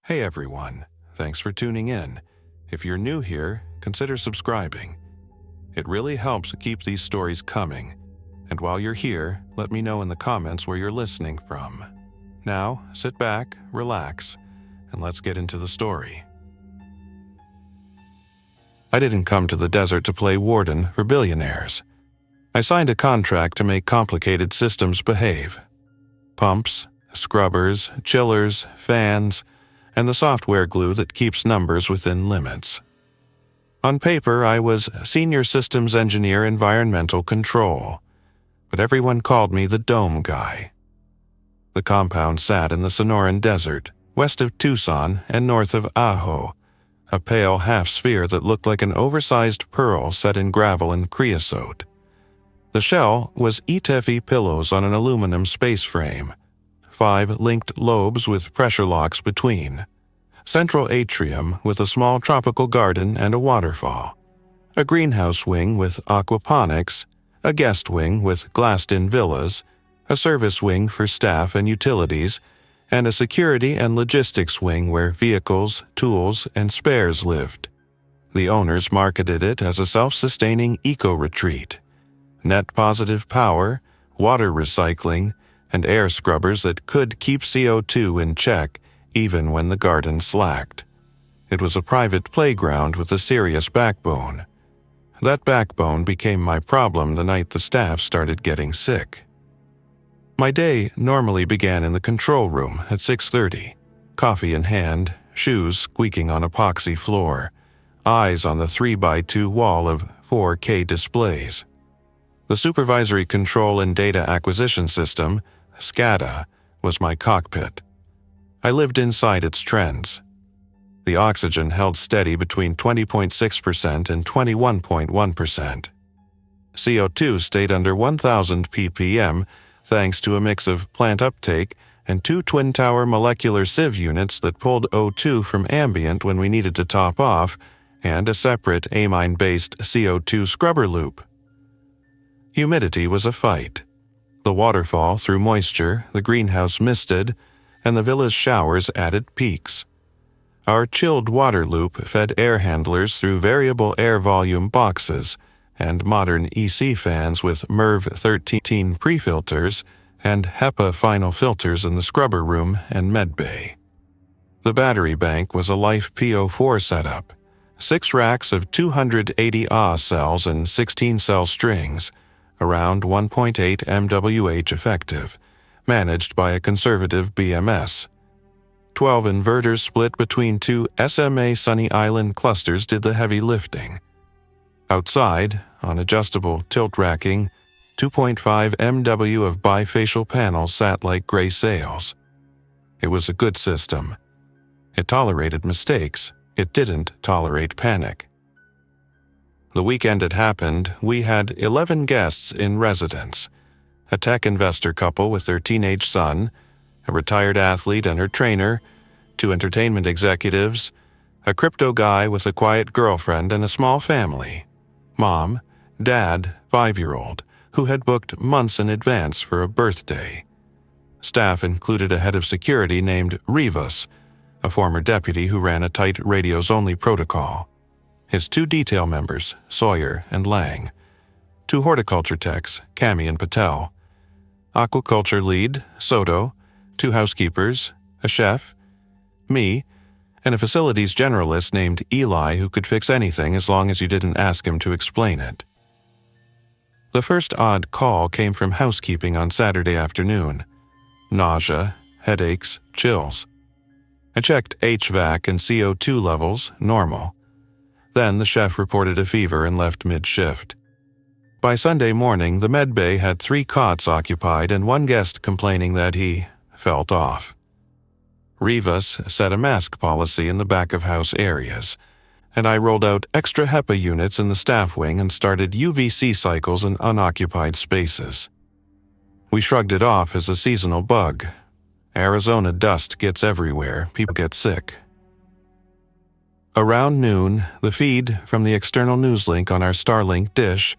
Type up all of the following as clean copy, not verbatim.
Hey everyone, thanks for tuning in. If you're new here, consider subscribing. It really helps keep these stories coming. And while you're here, let me know in the comments where you're listening from. Now, sit back, relax, and let's get into the story. I didn't come to the desert to play warden for Billionaires. I signed a contract to make complicated systems behave. Pumps, scrubbers, chillers, fans, and the software glue that keeps numbers within limits. On paper, I was Senior Systems Engineer Environmental Control, but everyone called me the Dome Guy. The compound sat in the Sonoran Desert, west of Tucson and north of Ajo, a pale half-sphere that looked like an oversized pearl set in gravel and creosote. The shell was ETFE pillows on an aluminum space frame, 5 linked lobes with pressure locks between, central atrium with a small tropical garden and a waterfall, a greenhouse wing with aquaponics, a guest wing with glassed-in villas, a service wing for staff and utilities, and a security and logistics wing where vehicles, tools, and spares lived. The owners marketed it as a self-sustaining eco-retreat. Net positive power, water recycling, and air scrubbers that could keep CO2 in check even when the garden slacked. It was a private playground with a serious backbone. That backbone became my problem the night the staff started getting sick. My day normally began in the control room at 6:30, coffee in hand, shoes squeaking on epoxy floor, eyes on the 3x2 wall of 4K displays. The Supervisory Control and Data Acquisition System, SCADA, was my cockpit. I lived inside its trends. The oxygen held steady between 20.6% and 21.1%. CO2 stayed under 1,000 ppm thanks to a mix of plant uptake and 2 twin-tower molecular sieve units that pulled O2 from ambient when we needed to top off, and a separate amine-based CO2 scrubber loop. Humidity was a fight. The waterfall threw moisture, the greenhouse misted, and the villa's showers added peaks. Our chilled water loop fed air handlers through variable air volume boxes and modern EC fans with MERV 13 pre-filters and HEPA final filters in the scrubber room and med bay. The battery bank was a Life PO4 setup, 6 racks of 280 Ah cells and 16-cell strings, around 1.8 MWh effective, managed by a conservative BMS. 12 inverters split between 2 SMA Sunny Island clusters did the heavy lifting. Outside, on adjustable tilt racking, 2.5 MW of bifacial panels sat like gray sails. It was a good system. It tolerated mistakes. It didn't tolerate panic. The weekend it happened, we had 11 guests in residence. A tech investor couple with their teenage son, a retired athlete and her trainer, 2 entertainment executives, a crypto guy with a quiet girlfriend and a small family. Mom, Dad, 5-year-old, who had booked months in advance for a birthday. Staff included a head of security named Rivas, a former deputy who ran a tight radios-only protocol. His 2 detail members, Sawyer and Lang. 2 horticulture techs, Cami and Patel. Aquaculture lead, Soto. 2 housekeepers, a chef, me, and a facilities generalist named Eli who could fix anything as long as you didn't ask him to explain it. The first odd call came from housekeeping on Saturday afternoon. Nausea, headaches, chills. I checked HVAC and CO2 levels, normal. Then the chef reported a fever and left mid-shift. By Sunday morning, the med bay had 3 cots occupied and 1 guest complaining that he felt off. Rivas set a mask policy in the back-of-house areas, and I rolled out extra HEPA units in the staff wing and started UVC cycles in unoccupied spaces. We shrugged it off as a seasonal bug. Arizona dust gets everywhere, people get sick. Around noon, the feed from the external news link on our Starlink dish,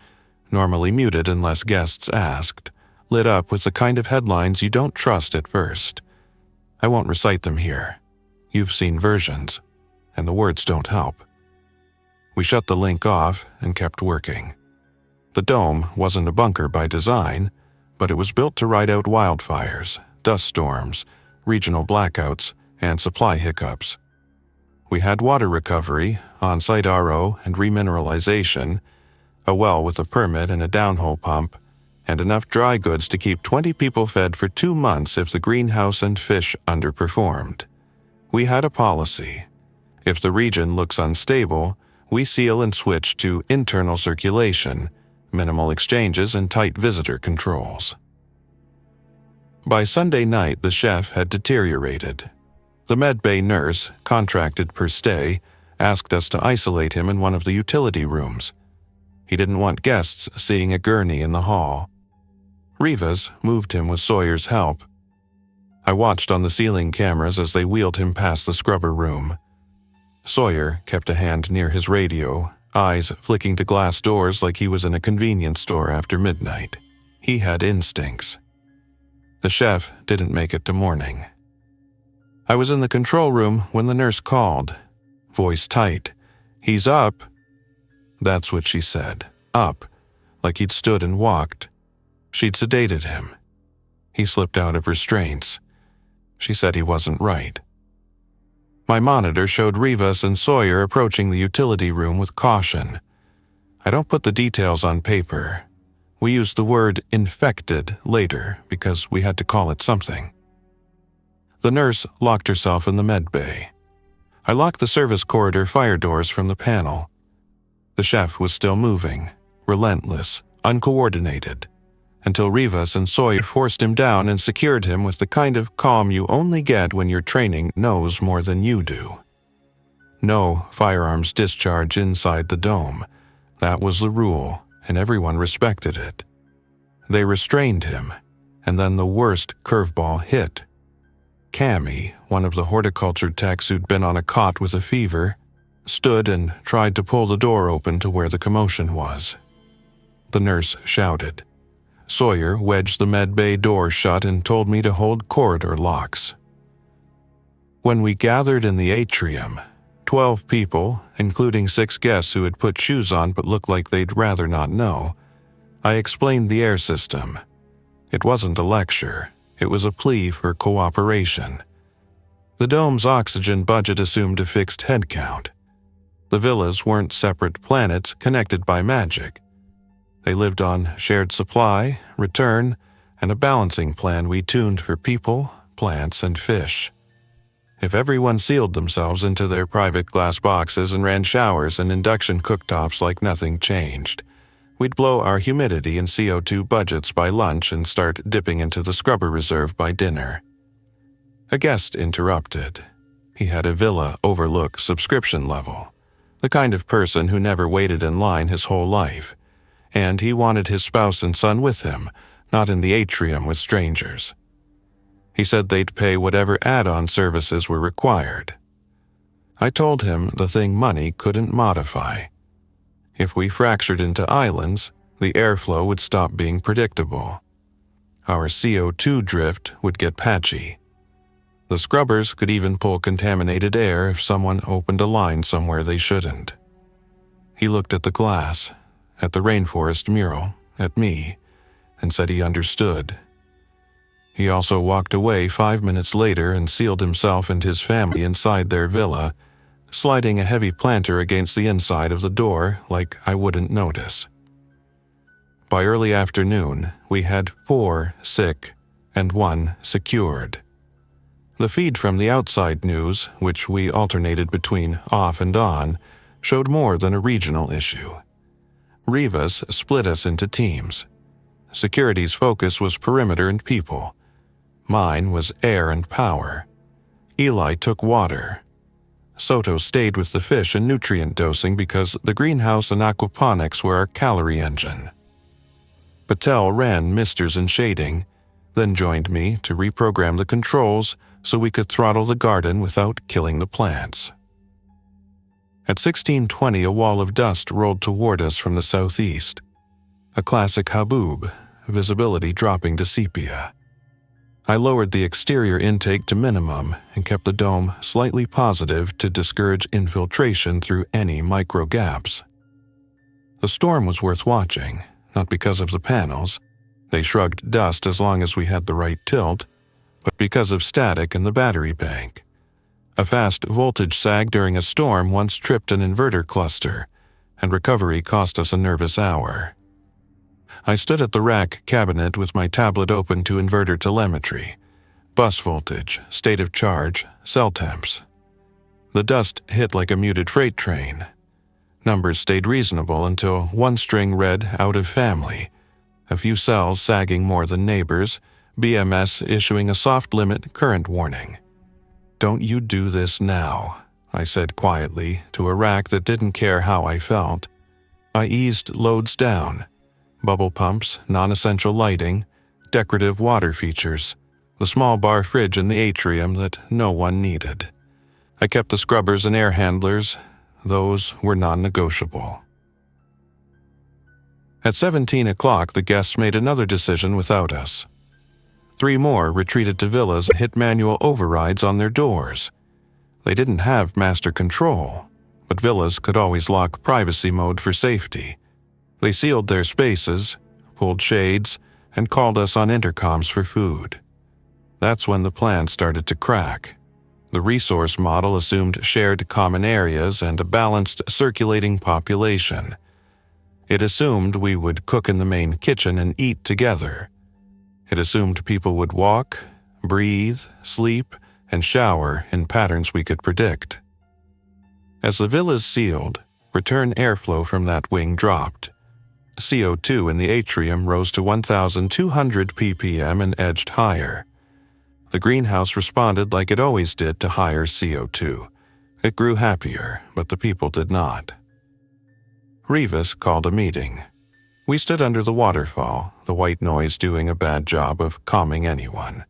normally muted unless guests asked, lit up with the kind of headlines you don't trust at first. I won't recite them here. You've seen versions, and the words don't help. We shut the link off and kept working. The dome wasn't a bunker by design, but it was built to ride out wildfires, dust storms, regional blackouts, and supply hiccups. We had water recovery, on-site RO and remineralization, a well with a permit and a downhole pump, and enough dry goods to keep 20 people fed for 2 months if the greenhouse and fish underperformed. We had a policy. If the region looks unstable, we seal and switch to internal circulation, minimal exchanges, and tight visitor controls. By Sunday night, the chef had deteriorated. The medbay nurse, contracted per stay, asked us to isolate him in one of the utility rooms. He didn't want guests seeing a gurney in the hall. Rivas moved him with Sawyer's help. I watched on the ceiling cameras as they wheeled him past the scrubber room. Sawyer kept a hand near his radio, eyes flicking to glass doors like he was in a convenience store after midnight. He had instincts. The chef didn't make it to morning. I was in the control room when the nurse called, voice tight. "He's up." That's what she said, up, like he'd stood and walked. She'd sedated him. He slipped out of restraints. She said he wasn't right. My monitor showed Rivas and Sawyer approaching the utility room with caution. I don't put the details on paper. We used the word infected later because we had to call it something. The nurse locked herself in the med bay. I locked the service corridor fire doors from the panel. The chef was still moving, relentless, uncoordinated, until Rivas and Sawyer forced him down and secured him with the kind of calm you only get when your training knows more than you do. No firearms discharge inside the dome. That was the rule, and everyone respected it. They restrained him, and then the worst curveball hit. Cammy, one of the horticulture techs who'd been on a cot with a fever, stood and tried to pull the door open to where the commotion was. The nurse shouted. Sawyer wedged the med bay door shut and told me to hold corridor locks. When we gathered in the atrium, 12 people, including 6 guests who had put shoes on but looked like they'd rather not know, I explained the air system. It wasn't a lecture, it was a plea for cooperation. The dome's oxygen budget assumed a fixed head count. The villas weren't separate planets connected by magic. They lived on shared supply, return, and a balancing plan we tuned for people, plants, and fish. If everyone sealed themselves into their private glass boxes and ran showers and induction cooktops like nothing changed, we'd blow our humidity and CO2 budgets by lunch and start dipping into the scrubber reserve by dinner. A guest interrupted. He had a villa overlook subscription level, the kind of person who never waited in line his whole life. And he wanted his spouse and son with him, not in the atrium with strangers. He said they'd pay whatever add-on services were required. I told him the thing money couldn't modify. If we fractured into islands, the airflow would stop being predictable. Our CO2 drift would get patchy. The scrubbers could even pull contaminated air if someone opened a line somewhere they shouldn't. He looked at the glass, at the rainforest mural, at me, and said he understood. He also walked away 5 minutes later and sealed himself and his family inside their villa, sliding a heavy planter against the inside of the door like I wouldn't notice. By early afternoon, we had 4 sick and 1 secured. The feed from the outside news, which we alternated between off and on, showed more than a regional issue. Rivas split us into teams. Security's focus was perimeter and people. Mine was air and power. Eli took water. Soto stayed with the fish and nutrient dosing because the greenhouse and aquaponics were our calorie engine. Patel ran misters and shading, then joined me to reprogram the controls so we could throttle the garden without killing the plants. At 1620, a wall of dust rolled toward us from the southeast. A classic haboob, visibility dropping to sepia. I lowered the exterior intake to minimum and kept the dome slightly positive to discourage infiltration through any micro gaps. The storm was worth watching, not because of the panels. They shrugged dust as long as we had the right tilt, but because of static in the battery bank. A fast voltage sag during a storm once tripped an inverter cluster, and recovery cost us a nervous hour. I stood at the rack cabinet with my tablet open to inverter telemetry, bus voltage, state of charge, cell temps. The dust hit like a muted freight train. Numbers stayed reasonable until one string read out of family, a few cells sagging more than neighbors, BMS issuing a soft limit current warning. "Don't you do this now," I said quietly to a rack that didn't care how I felt. I eased loads down. Bubble pumps, non-essential lighting, decorative water features, the small bar fridge in the atrium that no one needed. I kept the scrubbers and air handlers. Those were non-negotiable. At 17 o'clock, the guests made another decision without us. 3 more retreated to villas and hit manual overrides on their doors. They didn't have master control, but villas could always lock privacy mode for safety. They sealed their spaces, pulled shades, and called us on intercoms for food. That's when the plan started to crack. The resource model assumed shared common areas and a balanced circulating population. It assumed we would cook in the main kitchen and eat together. It assumed people would walk, breathe, sleep, and shower in patterns we could predict. As the villas sealed, return airflow from that wing dropped. CO2 in the atrium rose to 1,200 ppm and edged higher. The greenhouse responded like it always did to higher CO2. It grew happier, but the people did not. Rivas called a meeting. We stood under the waterfall, the white noise doing a bad job of calming anyone.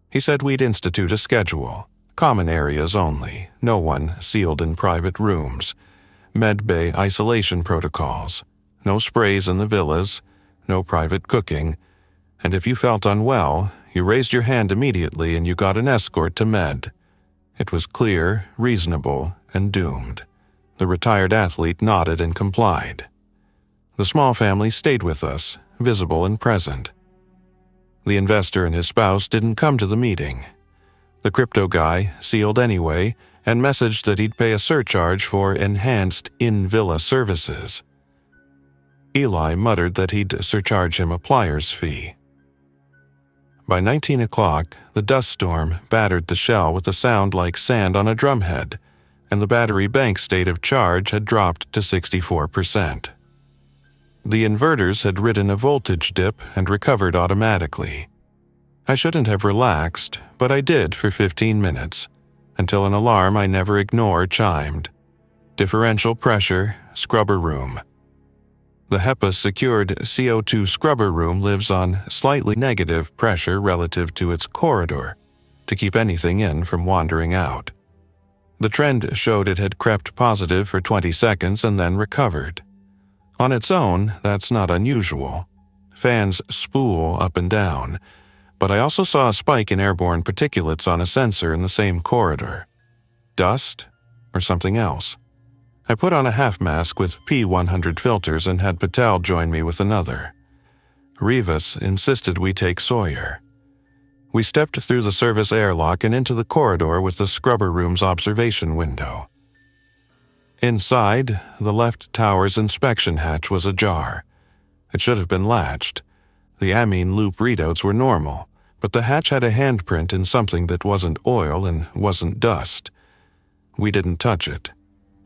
He said we'd institute a schedule, common areas only, no one sealed in private rooms, med bay isolation protocols, no sprays in the villas, no private cooking, and if you felt unwell, you raised your hand immediately and you got an escort to med. It was clear, reasonable, and doomed. The retired athlete nodded and complied. The small family stayed with us, visible and present. The investor and his spouse didn't come to the meeting. The crypto guy sealed anyway and messaged that he'd pay a surcharge for enhanced in-villa services. Eli muttered that he'd surcharge him a pliers fee. By 19 o'clock, the dust storm battered the shell with a sound like sand on a drumhead, and the battery bank state of charge had dropped to 64%. The inverters had ridden a voltage dip and recovered automatically. I shouldn't have relaxed, but I did for 15 minutes, until an alarm I never ignore chimed. Differential pressure, scrubber room. The HEPA-secured CO2 scrubber room lives on slightly negative pressure relative to its corridor, to keep anything in from wandering out. The trend showed it had crept positive for 20 seconds and then recovered. On its own, that's not unusual. Fans spool up and down, but I also saw a spike in airborne particulates on a sensor in the same corridor. Dust? Or something else? I put on a half mask with P100 filters and had Patel join me with another. Rivas insisted we take Sawyer. We stepped through the service airlock and into the corridor with the scrubber room's observation window. Inside, the left tower's inspection hatch was ajar. It should have been latched. The amine loop readouts were normal, but the hatch had a handprint in something that wasn't oil and wasn't dust. We didn't touch it.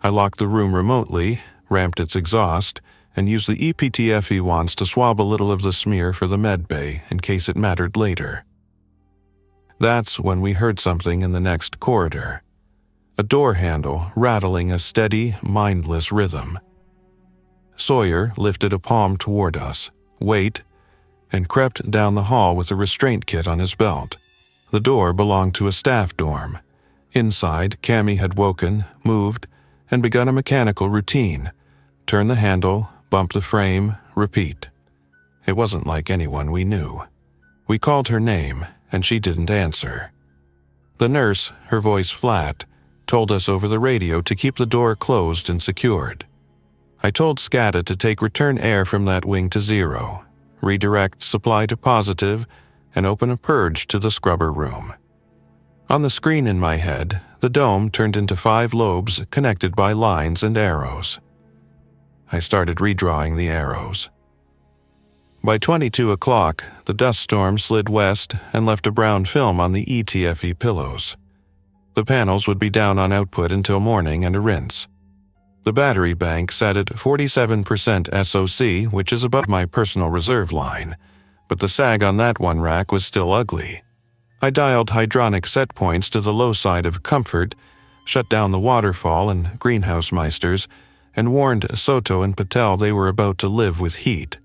I locked the room remotely, ramped its exhaust, and used the EPTFE wands to swab a little of the smear for the med bay in case it mattered later. That's when we heard something in the next corridor. A door handle rattling a steady, mindless rhythm. Sawyer lifted a palm toward us, wait, and crept down the hall with a restraint kit on his belt. The door belonged to a staff dorm. Inside, Cammy had woken, moved, and begun a mechanical routine. Turn the handle, bump the frame, repeat. It wasn't like anyone we knew. We called her name, and she didn't answer. The nurse, her voice flat, told us over the radio to keep the door closed and secured. I told SCADA to take return air from that wing to 0, redirect supply to positive, and open a purge to the scrubber room. On the screen in my head, the dome turned into 5 lobes connected by lines and arrows. I started redrawing the arrows. By 22 o'clock, the dust storm slid west and left a brown film on the ETFE pillows. The panels would be down on output until morning and a rinse. The battery bank sat at 47% SOC, which is above my personal reserve line, but the sag on that one rack was still ugly. I dialed hydronic set points to the low side of comfort, shut down the waterfall and greenhouse meisters, and warned Soto and Patel they were about to live with heat.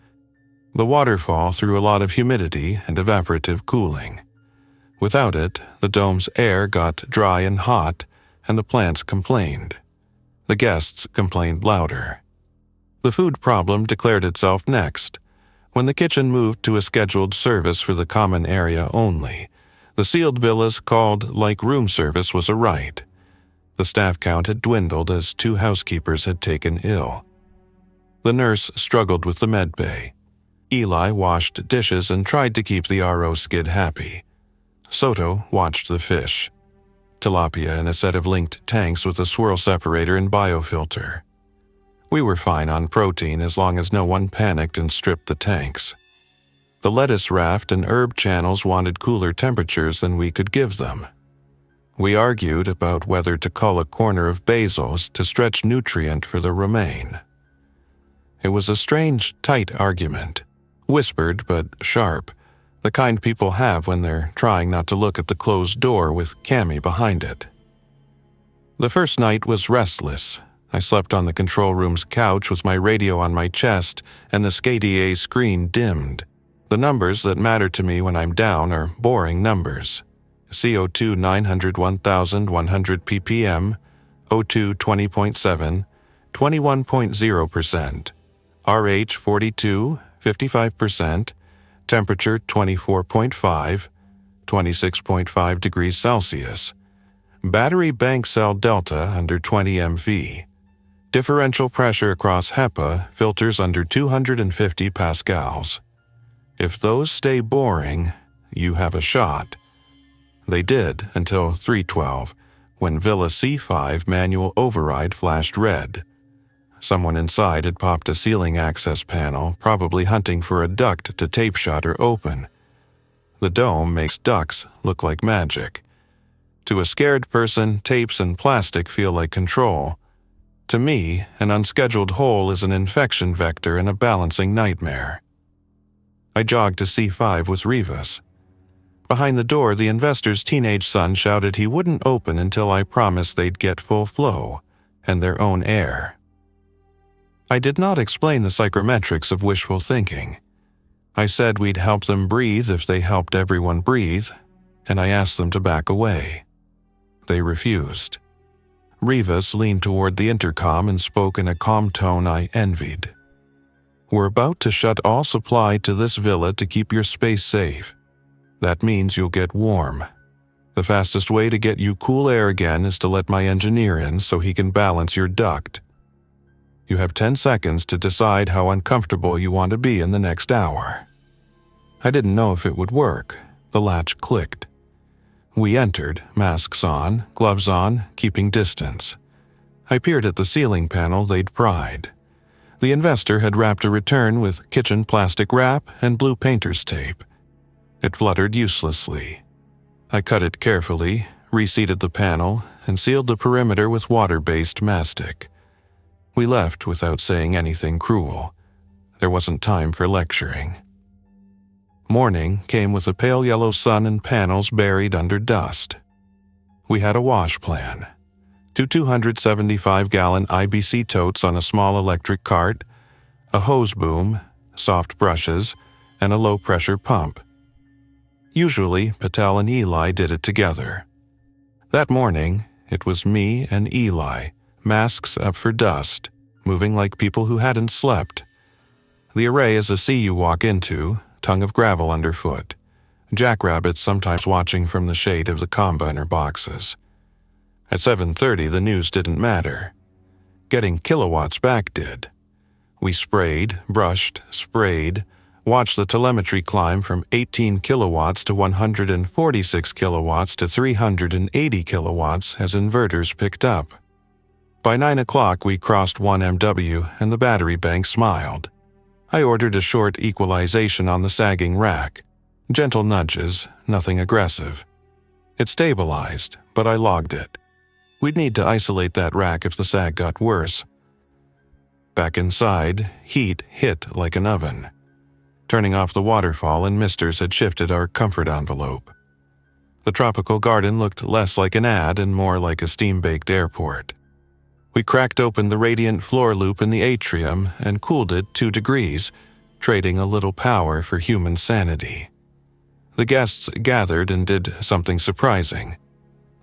The waterfall threw a lot of humidity and evaporative cooling. Without it, the dome's air got dry and hot, and the plants complained. The guests complained louder. The food problem declared itself next. When the kitchen moved to a scheduled service for the common area only, the sealed villas called like room service was a right. The staff count had dwindled as 2 housekeepers had taken ill. The nurse struggled with the med bay. Eli washed dishes and tried to keep the RO skid happy. Soto watched the fish. Tilapia in a set of linked tanks with a swirl separator and biofilter. We were fine on protein as long as no one panicked and stripped the tanks. The lettuce raft and herb channels wanted cooler temperatures than we could give them. We argued about whether to cull a corner of basils to stretch nutrient for the romaine. It was a strange, tight argument, whispered but sharp, the kind people have when they're trying not to look at the closed door with Cammy behind it. The first night was restless. I slept on the control room's couch with my radio on my chest and the SCADA screen dimmed. The numbers that matter to me when I'm down are boring numbers. CO2 901,100 ppm, O2 20.7, 21.0%, RH 42, 55%, temperature 24.5, 26.5 degrees Celsius, battery bank cell delta under 20 MV, differential pressure across HEPA filters under 250 pascals. If those stay boring, you have a shot. They did until 3:12, when Villa C5 manual override flashed red. Someone inside had popped a ceiling access panel, probably hunting for a duct to tape shutter open. The dome makes ducts look like magic. To a scared person, tapes and plastic feel like control. To me, an unscheduled hole is an infection vector and a balancing nightmare. I jogged to C5 with Rivas. Behind the door, the investor's teenage son shouted he wouldn't open until I promised they'd get full flow and their own air. I did not explain the psychrometrics of wishful thinking. I said we'd help them breathe if they helped everyone breathe, and I asked them to back away. They refused. Rivas leaned toward the intercom and spoke in a calm tone I envied. We're about to shut all supply to this villa to keep your space safe. That means you'll get warm. The fastest way to get you cool air again is to let my engineer in so he can balance your duct. You have 10 seconds to decide how uncomfortable you want to be in the next hour. I didn't know if it would work. The latch clicked. We entered, masks on, gloves on, keeping distance. I peered at the ceiling panel they'd pried. The investor had wrapped a return with kitchen plastic wrap and blue painter's tape. It fluttered uselessly. I cut it carefully, reseated the panel, and sealed the perimeter with water-based mastic. We left without saying anything cruel. There wasn't time for lecturing. Morning came with a pale yellow sun and panels buried under dust. We had a wash plan. 2 275-gallon IBC totes on a small electric cart, a hose boom, soft brushes, and a low-pressure pump. Usually, Patel and Eli did it together. That morning, it was me and Eli, masks up for dust, moving like people who hadn't slept. The array is a sea you walk into, tongue of gravel underfoot. jackrabbits sometimes watching from the shade of the combiner boxes. At 7:30, the news didn't matter. Getting kilowatts back did. We sprayed, brushed, sprayed, watched the telemetry climb from 18 kilowatts to 146 kilowatts to 380 kilowatts as inverters picked up. By 9 o'clock, we crossed 1 MW and the battery bank smiled. I ordered a short equalization on the sagging rack. Gentle nudges, nothing aggressive. It stabilized, but I logged it. We'd need to isolate that rack if the sag got worse. Back inside, heat hit like an oven. Turning off the waterfall and misters had shifted our comfort envelope. The tropical garden looked less like an ad and more like a steam-baked airport. We cracked open the radiant floor loop in the atrium and cooled it 2 degrees, trading a little power for human sanity. The guests gathered and did something surprising.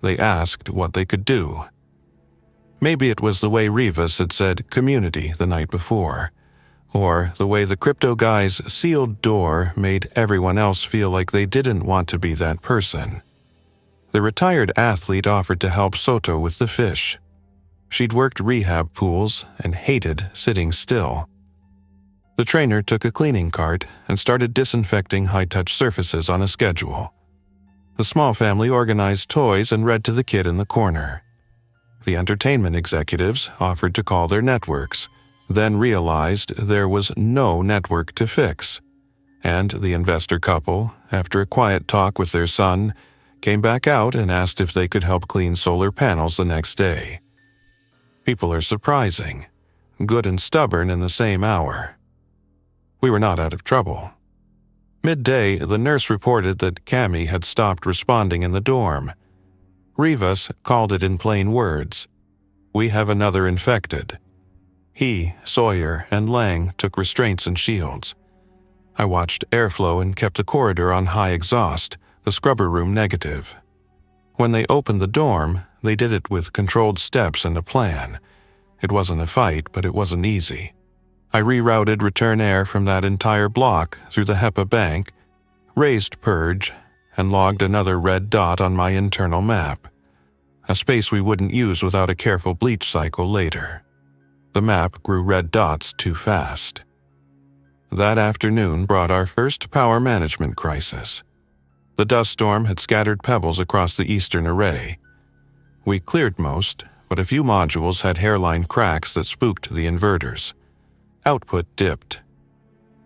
They asked what they could do. Maybe it was the way Rivas had said community the night before, or the way the crypto guy's sealed door made everyone else feel like they didn't want to be that person. The retired athlete offered to help Soto with the fish. She'd worked rehab pools and hated sitting still. The trainer took a cleaning cart and started disinfecting high-touch surfaces on a schedule. The small family organized toys and read to the kid in the corner. The entertainment executives offered to call their networks, then realized there was no network to fix. And the investor couple, after a quiet talk with their son, came back out and asked if they could help clean solar panels the next day. People are surprising, good and stubborn in the same hour. We were not out of trouble. Midday, the nurse reported that Cammy had stopped responding in the dorm. Rivas called it in plain words. We have another infected. He, Sawyer, and Lang took restraints and shields. I watched airflow and kept the corridor on high exhaust, the scrubber room negative. When they opened the dorm, they did it with controlled steps and a plan. It wasn't a fight, but it wasn't easy. I rerouted return air from that entire block through the HEPA bank, raised purge, and logged another red dot on my internal map, a space we wouldn't use without a careful bleach cycle later. The map grew red dots too fast. That afternoon brought our first power management crisis. The dust storm had scattered pebbles across the eastern array. We cleared most, but a few modules had hairline cracks that spooked the inverters. Output dipped.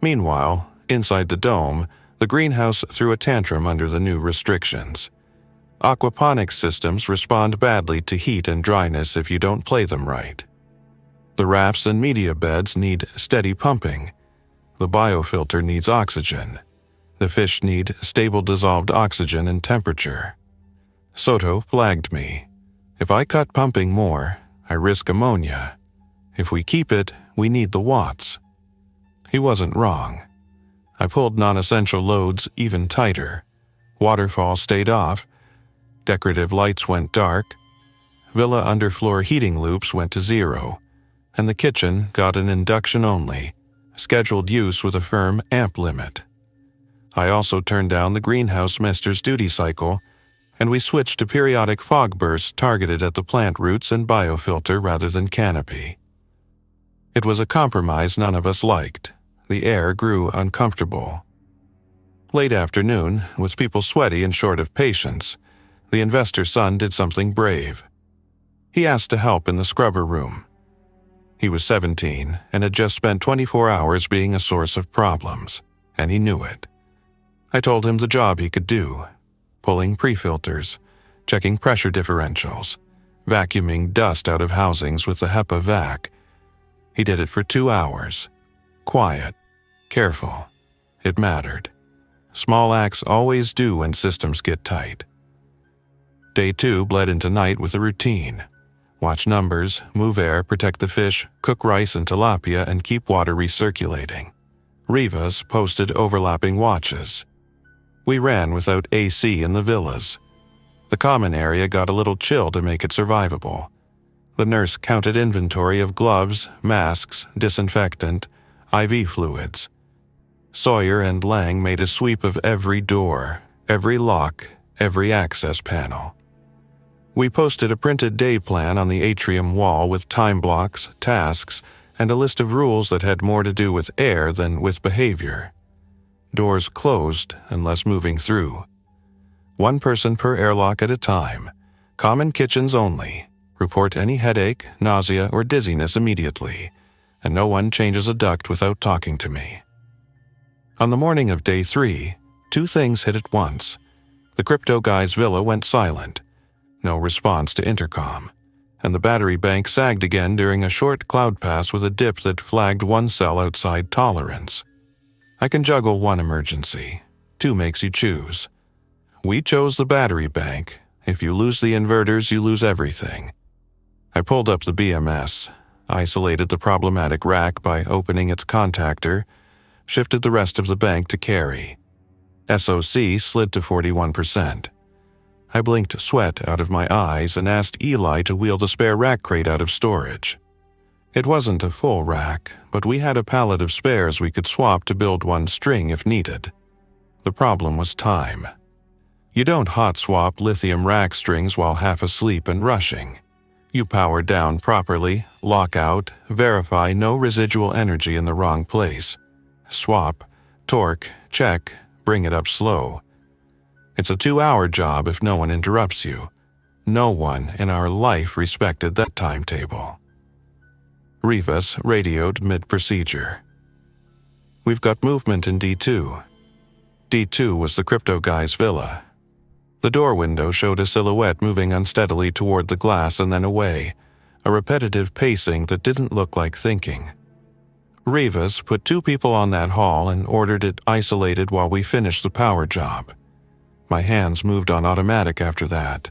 Meanwhile, inside the dome, the greenhouse threw a tantrum under the new restrictions. Aquaponics systems respond badly to heat and dryness if you don't play them right. The rafts and media beds need steady pumping. The biofilter needs oxygen. The fish need stable dissolved oxygen and temperature. Soto flagged me. If I cut pumping more, I risk ammonia. If we keep it, we need the watts. He wasn't wrong. I pulled non-essential loads even tighter. Waterfall stayed off. Decorative lights went dark. Villa underfloor heating loops went to 0. And the kitchen got an induction only, scheduled use with a firm amp limit. I also turned down the greenhouse mister's duty cycle, and we switched to periodic fog bursts targeted at the plant roots and biofilter rather than canopy. It was a compromise none of us liked. The air grew uncomfortable. Late afternoon, with people sweaty and short of patience, the investor's son did something brave. He asked to help in the scrubber room. He was 17 and had just spent 24 hours being a source of problems, and he knew it. I told him the job he could do: pulling pre-filters, checking pressure differentials, vacuuming dust out of housings with the HEPA vac. He did it for 2 hours. Quiet, careful. It mattered. Small acts always do when systems get tight. Day 2 bled into night with a routine. Watch numbers, move air, protect the fish, cook rice and tilapia, and keep water recirculating. Rivas posted overlapping watches. We ran without AC in the villas. The common area got a little chill to make it survivable. The nurse counted inventory of gloves, masks, disinfectant, IV fluids. Sawyer and Lang made a sweep of every door, every lock, every access panel. We posted a printed day plan on the atrium wall with time blocks, tasks, and a list of rules that had more to do with air than with behavior. Doors closed unless moving through. One person per airlock at a time. Common kitchens only. Report any headache, nausea, or dizziness immediately, and no one changes a duct without talking to me. On the morning of day 3, 2 things hit at once. The crypto guy's villa went silent. No response to intercom. And the battery bank sagged again during a short cloud pass with a dip that flagged one cell outside tolerance. I can juggle one emergency. 2 makes you choose. We chose the battery bank. If you lose the inverters, you lose everything. I pulled up the BMS, isolated the problematic rack by opening its contactor, shifted the rest of the bank to carry. SOC slid to 41%. I blinked sweat out of my eyes and asked Eli to wheel the spare rack crate out of storage. It wasn't a full rack, but we had a pallet of spares we could swap to build one string if needed. The problem was time. You don't hot swap lithium rack strings while half asleep and rushing. You power down properly, lock out, verify no residual energy in the wrong place. Swap, torque, check, bring it up slow. It's a 2-hour job if no one interrupts you. No one in our life respected that timetable. Rivas radioed mid-procedure. We've got movement in D2. D2 was the crypto guy's villa. The door window showed a silhouette moving unsteadily toward the glass and then away, a repetitive pacing that didn't look like thinking. Rivas put 2 people on that hall and ordered it isolated while we finished the power job. My hands moved on automatic after that.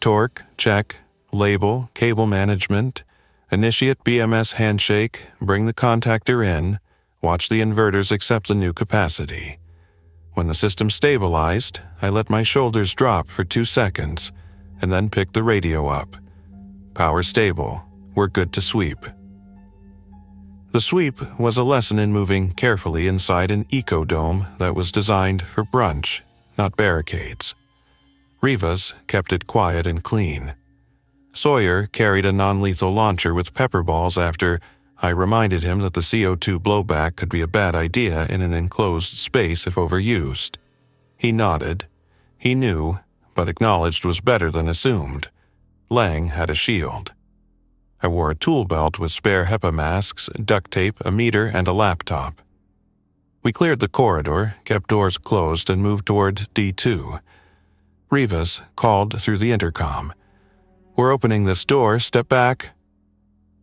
Torque, check, label, cable management, initiate BMS handshake, bring the contactor in, watch the inverters accept the new capacity. When the system stabilized, I let my shoulders drop for 2 seconds and then picked the radio up. Power stable. We're good to sweep. The sweep was a lesson in moving carefully inside an eco-dome that was designed for brunch, not barricades. Rivas kept it quiet and clean. Sawyer carried a non-lethal launcher with pepper balls after I reminded him that the CO2 blowback could be a bad idea in an enclosed space if overused. He nodded. He knew, but acknowledged was better than assumed. Lang had a shield. I wore a tool belt with spare HEPA masks, duct tape, a meter, and a laptop. We cleared the corridor, kept doors closed, and moved toward D2. Rivas called through the intercom. "We're opening this door, step back."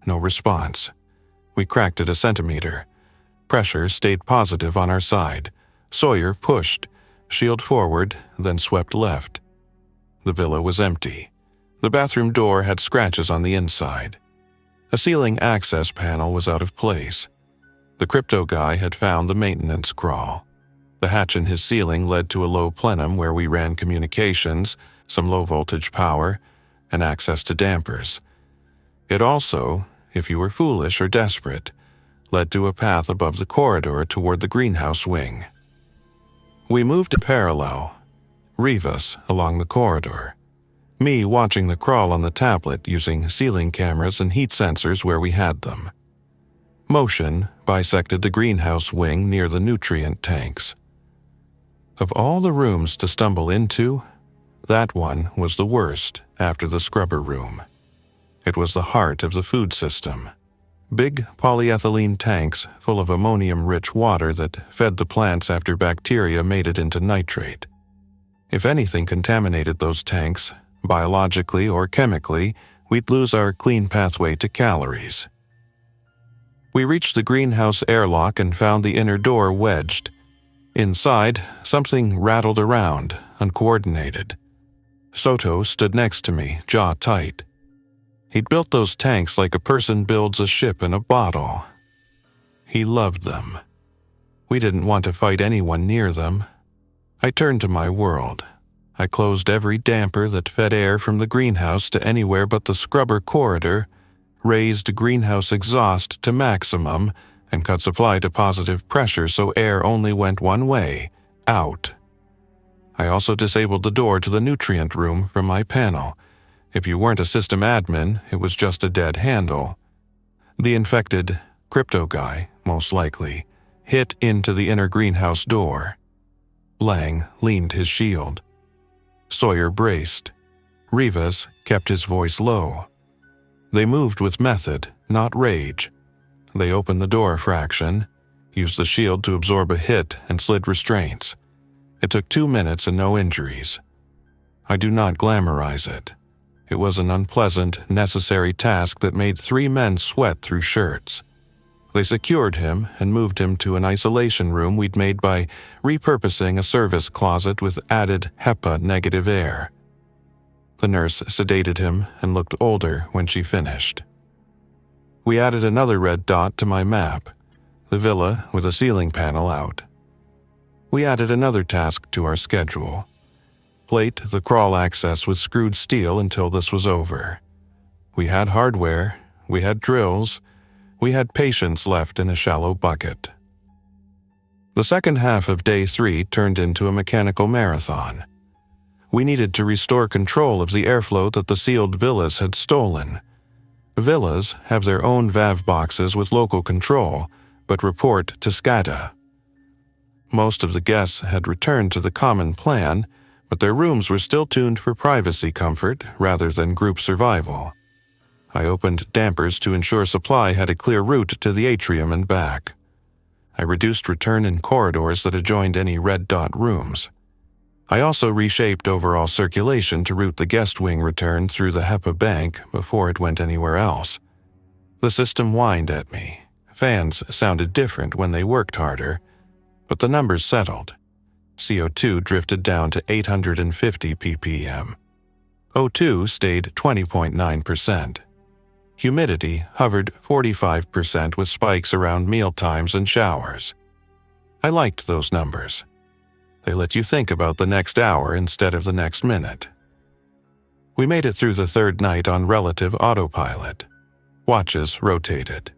No response. We cracked it a centimeter. Pressure stayed positive on our side. Sawyer pushed, shield forward, then swept left. The villa was empty. The bathroom door had scratches on the inside. A ceiling access panel was out of place. The crypto guy had found the maintenance crawl. The hatch in his ceiling led to a low plenum where we ran communications, some low-voltage power, and access to dampers. It also, if you were foolish or desperate, led to a path above the corridor toward the greenhouse wing. We moved parallel, Rivas along the corridor, me watching the crawl on the tablet using ceiling cameras and heat sensors where we had them. Motion bisected the greenhouse wing near the nutrient tanks. Of all the rooms to stumble into, that one was the worst after the scrubber room. It was the heart of the food system. Big polyethylene tanks full of ammonium-rich water that fed the plants after bacteria made it into nitrate. If anything contaminated those tanks, biologically or chemically, we'd lose our clean pathway to calories. We reached the greenhouse airlock and found the inner door wedged. Inside, something rattled around, uncoordinated. Soto stood next to me, jaw tight. He'd built those tanks like a person builds a ship in a bottle. He loved them. We didn't want to fight anyone near them. I turned to my world. I closed every damper that fed air from the greenhouse to anywhere but the scrubber corridor, raised greenhouse exhaust to maximum, and cut supply to positive pressure so air only went one way, out. I also disabled the door to the nutrient room from my panel. If you weren't a system admin, it was just a dead handle. The infected crypto guy, most likely, hit into the inner greenhouse door. Lang leaned his shield. Sawyer braced. Rivas kept his voice low. They moved with method, not rage. They opened the door a fraction, used the shield to absorb a hit, and slid restraints. It took 2 minutes and no injuries. I do not glamorize it. It was an unpleasant, necessary task that made 3 men sweat through shirts. They secured him and moved him to an isolation room we'd made by repurposing a service closet with added HEPA-negative air. The nurse sedated him and looked older when she finished. We added another red dot to my map, the villa with a ceiling panel out. We added another task to our schedule. Plate the crawl access with screwed steel until this was over. We had hardware, we had drills, we had patience left in a shallow bucket. The second half of day 3 turned into a mechanical marathon. We needed to restore control of the airflow that the sealed villas had stolen. Villas have their own VAV boxes with local control, but report to SCADA. Most of the guests had returned to the common plan, but their rooms were still tuned for privacy comfort rather than group survival. I opened dampers to ensure supply had a clear route to the atrium and back. I reduced return in corridors that adjoined any red dot rooms. I also reshaped overall circulation to route the guest wing return through the HEPA bank before it went anywhere else. The system whined at me. Fans sounded different when they worked harder, but the numbers settled. CO2 drifted down to 850 ppm. O2 stayed 20.9%. Humidity hovered 45% with spikes around mealtimes and showers. I liked those numbers. They let you think about the next hour instead of the next minute. We made it through the third night on relative autopilot. Watches rotated.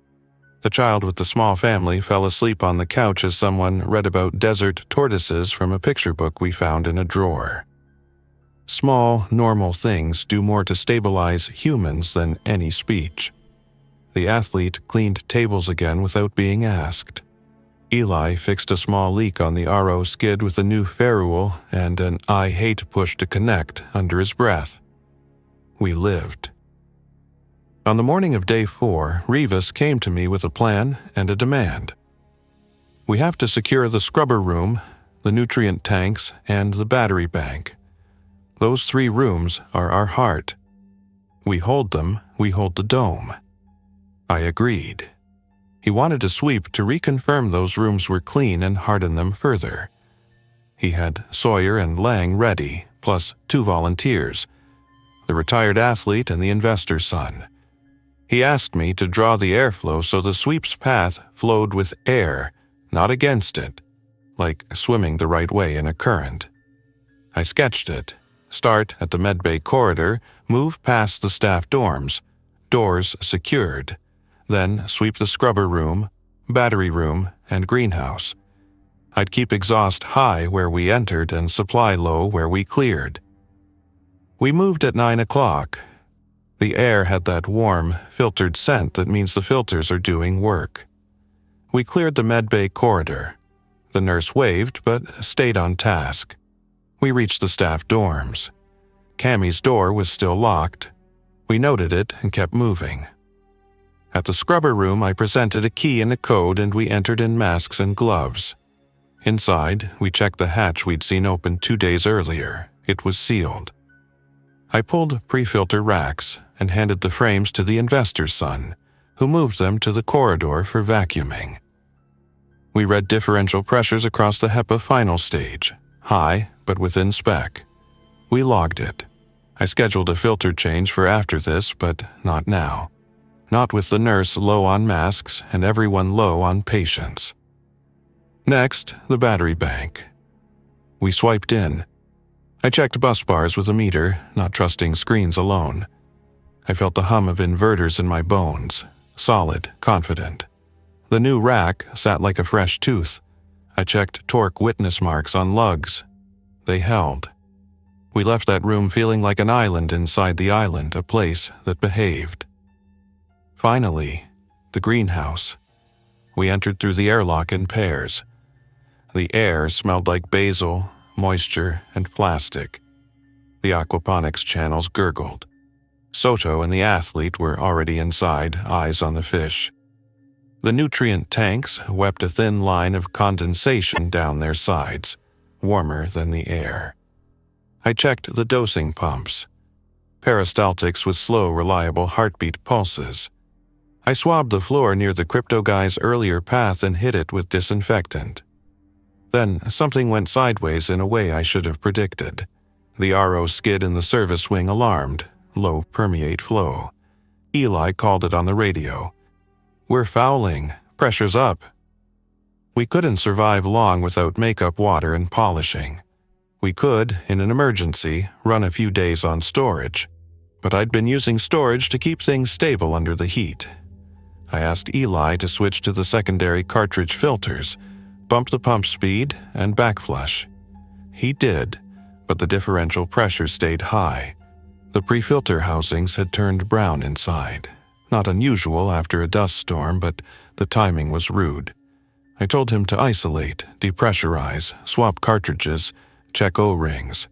The child with the small family fell asleep on the couch as someone read about desert tortoises from a picture book we found in a drawer. Small, normal things do more to stabilize humans than any speech. The athlete cleaned tables again without being asked. Eli fixed a small leak on the RO skid with a new ferrule and an "I hate" push to connect under his breath. We lived. On the morning of day 4, Rivas came to me with a plan and a demand. We have to secure the scrubber room, the nutrient tanks, and the battery bank. Those 3 rooms are our heart. We hold them, we hold the dome. I agreed. He wanted to sweep to reconfirm those rooms were clean and harden them further. He had Sawyer and Lang ready, plus 2 volunteers, the retired athlete and the investor's son. He asked me to draw the airflow so the sweep's path flowed with air, not against it, like swimming the right way in a current. I sketched it. Start at the medbay corridor, move past the staff dorms, doors secured. Then sweep the scrubber room, battery room, and greenhouse. I'd keep exhaust high where we entered and supply low where we cleared. We moved at 9 o'clock. The air had that warm, filtered scent that means the filters are doing work. We cleared the medbay corridor. The nurse waved but stayed on task. We reached the staff dorms. Cammie's door was still locked. We noted it and kept moving. At the scrubber room, I presented a key and a code and we entered in masks and gloves. Inside, we checked the hatch we'd seen open 2 days earlier. It was sealed. I pulled pre-filter racks and handed the frames to the investor's son, who moved them to the corridor for vacuuming. We read differential pressures across the HEPA final stage, high but within spec. We logged it. I scheduled a filter change for after this, but not now. Not with the nurse low on masks and everyone low on patience. Next, the battery bank. We swiped in. I checked bus bars with a meter, not trusting screens alone. I felt the hum of inverters in my bones, solid, confident. The new rack sat like a fresh tooth. I checked torque witness marks on lugs. They held. We left that room feeling like an island inside the island, a place that behaved. Finally, the greenhouse. We entered through the airlock in pairs. The air smelled like basil, moisture, and plastic. The aquaponics channels gurgled. Soto and the athlete were already inside, eyes on the fish. The nutrient tanks wept a thin line of condensation down their sides, warmer than the air. I checked the dosing pumps. Peristaltics with slow, reliable heartbeat pulses. I swabbed the floor near the crypto guy's earlier path and hit it with disinfectant. Then something went sideways in a way I should have predicted. The RO skid in the service wing alarmed, low permeate flow. Eli called it on the radio. "We're fouling. Pressure's up." We couldn't survive long without makeup, water, and polishing. We could, in an emergency, run a few days on storage. But I'd been using storage to keep things stable under the heat. I asked Eli to switch to the secondary cartridge filters, bump the pump speed, and backflush. He did, but the differential pressure stayed high. The pre-filter housings had turned brown inside. Not unusual after a dust storm, but the timing was rude. I told him to isolate, depressurize, swap cartridges, check O-rings.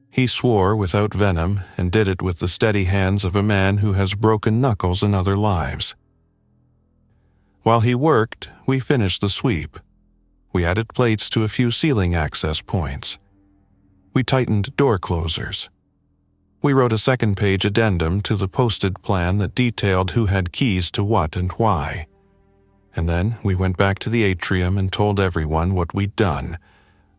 He swore without venom and did it with the steady hands of a man who has broken knuckles in other lives. While he worked, we finished the sweep. We added plates to a few ceiling access points. We tightened door closers. We wrote a second-page addendum to the posted plan that detailed who had keys to what and why. And then we went back to the atrium and told everyone what we'd done,